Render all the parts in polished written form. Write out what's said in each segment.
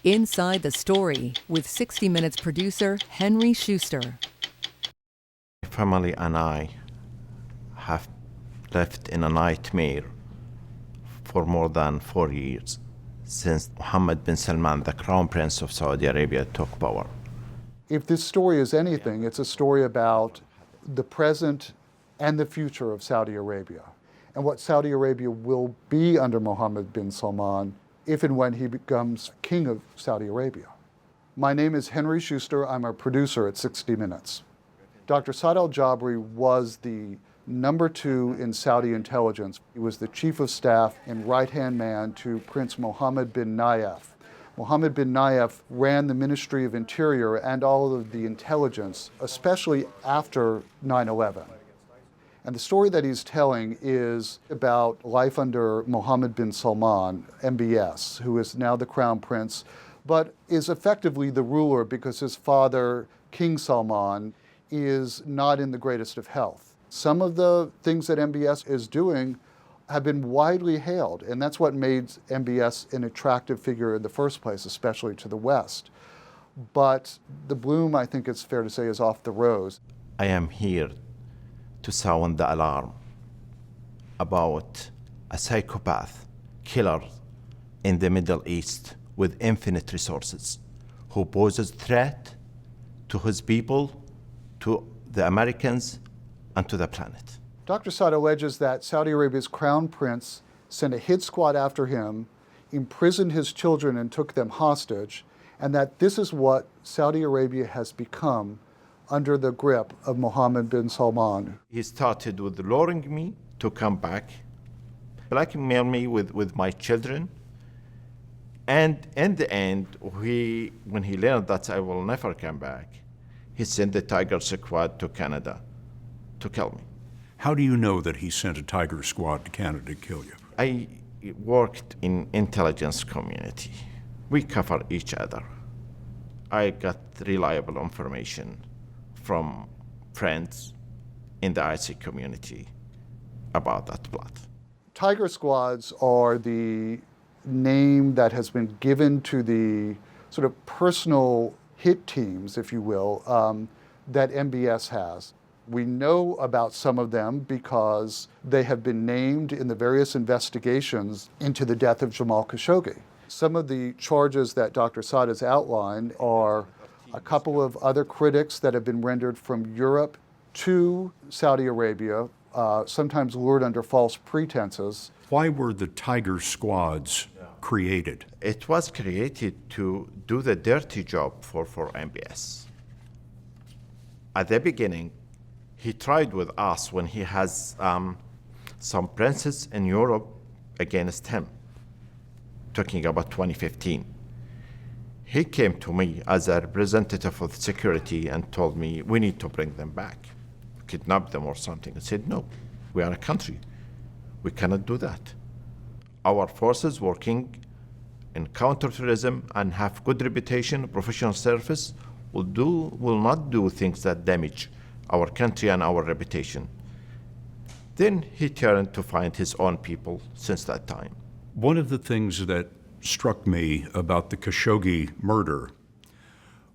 Inside the Story with 60 Minutes producer Henry Schuster. My family and I have lived in a nightmare for more than 4 years since Mohammed bin Salman, the Crown Prince of Saudi Arabia, took power. If this story is anything, it's a story about the present and the future of Saudi Arabia and what Saudi Arabia will be under Mohammed bin Salman if and when he becomes king of Saudi Arabia. My name is Henry Schuster. I'm a producer at 60 Minutes. Dr. Saad Aljabri was the number 2 in Saudi intelligence. He was the chief of staff and right-hand man to Prince Mohammed bin Nayef. Mohammed bin Nayef ran the Ministry of Interior and all of the intelligence, especially after 9/11. And the story that he's telling is about life under Mohammed bin Salman, MBS, who is now the crown prince, but is effectively the ruler because his father, King Salman, is not in the greatest of health. Some of the things that MBS is doing have been widely hailed, and that's what made MBS an attractive figure in the first place, especially to the West. But the bloom, I think it's fair to say, is off the rose. I am here to sound the alarm about a psychopath killer in the Middle East with infinite resources who poses threat to his people, to the Americans, and to the planet. Dr. Saad alleges that Saudi Arabia's crown prince sent a hit squad after him, imprisoned his children and took them hostage, and that this is what Saudi Arabia has become under the grip of Mohammed bin Salman. He started with luring me to come back, blackmail me with my children, and in the end, when he learned that I will never come back, he sent the Tiger Squad to Canada to kill me. How do you know that he sent a Tiger Squad to Canada to kill you? I worked in intelligence community. We cover each other. I got reliable information from friends in the IC community about that plot. Tiger Squads are the name that has been given to the sort of personal hit teams, if you will, that MBS has. We know about some of them because they have been named in the various investigations into the death of Jamal Khashoggi. Some of the charges that Dr. Saad has outlined are a couple of other critics that have been rendered from Europe to Saudi Arabia, sometimes lured under false pretenses. Why were the Tiger Squads created? It was created to do the dirty job for MBS. At the beginning, he tried with us when he has some princes in Europe against him, talking about 2015. He came to me as a representative of security and told me, we need to bring them back, kidnap them or something. I said, no, we are a country. We cannot do that. Our forces working in counterterrorism and have good reputation, professional service, will not do things that damage our country and our reputation. Then he turned to find his own people since that time. One of the things that struck me about the Khashoggi murder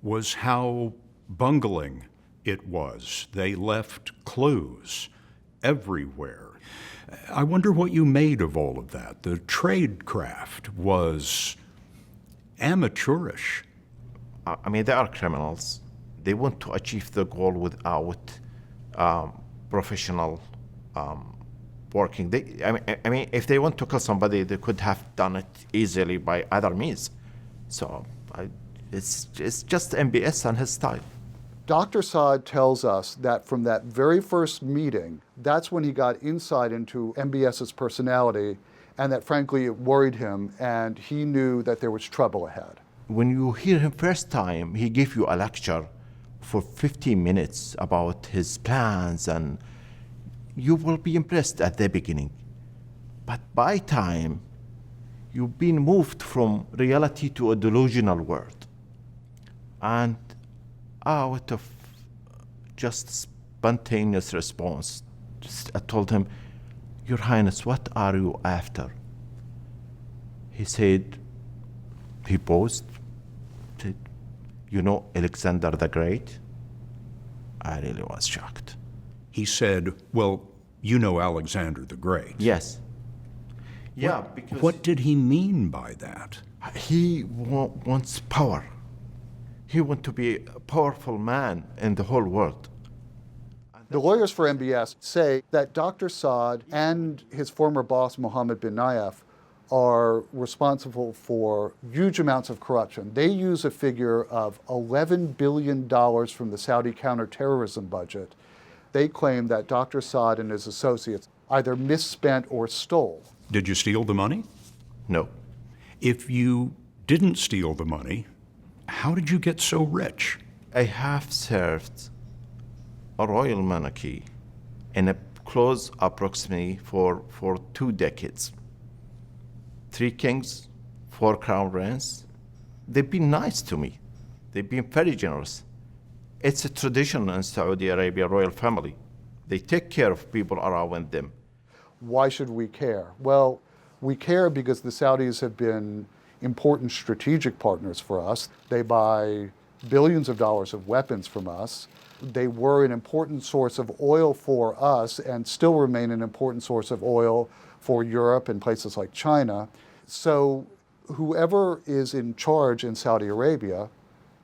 was how bungling it was. They left clues everywhere. I wonder what you made of all of that. The tradecraft was amateurish. I mean, they are criminals. They want to achieve the goal without professional working. I mean, if they want to kill somebody, they could have done it easily by other means. So it's just MBS and his style. Dr. Saad tells us that from that very first meeting, that's when he got insight into MBS's personality, and that frankly it worried him, and he knew that there was trouble ahead. When you hear him first time, he gave you a lecture for 15 minutes about his plans, and you will be impressed at the beginning. But by time, you've been moved from reality to a delusional world. And out of just spontaneous response, I told him, Your Highness, what are you after? He said, he paused, You know Alexander the Great? I really was shocked. He said, well, you know Alexander the Great. Yes. Yeah, because What did he mean by that? he wants power. He wants to be a powerful man in the whole world. The lawyers for MBS say that Dr. Saad and his former boss, Mohammed bin Nayef, are responsible for huge amounts of corruption. They use a figure of $11 billion from the Saudi counterterrorism budget. They claim that Dr. Saad and his associates either misspent or stole. Did you steal the money? No. If you didn't steal the money, how did you get so rich? I have served a royal monarchy in a close approximately for 2 decades. 3 kings, 4 crown princes. They've been nice to me. They've been very generous. It's a tradition in Saudi Arabia royal family. They take care of people around them. Why should we care? Well, we care because the Saudis have been important strategic partners for us. They buy billions of dollars of weapons from us. They were an important source of oil for us and still remain an important source of oil for Europe and places like China. So whoever is in charge in Saudi Arabia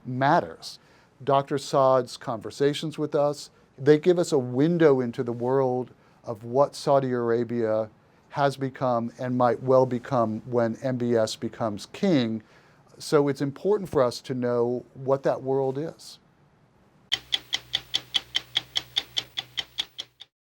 matters. Dr. Saad's conversations with us, they give us a window into the world of what Saudi Arabia has become and might well become when MBS becomes king. So it's important for us to know what that world is.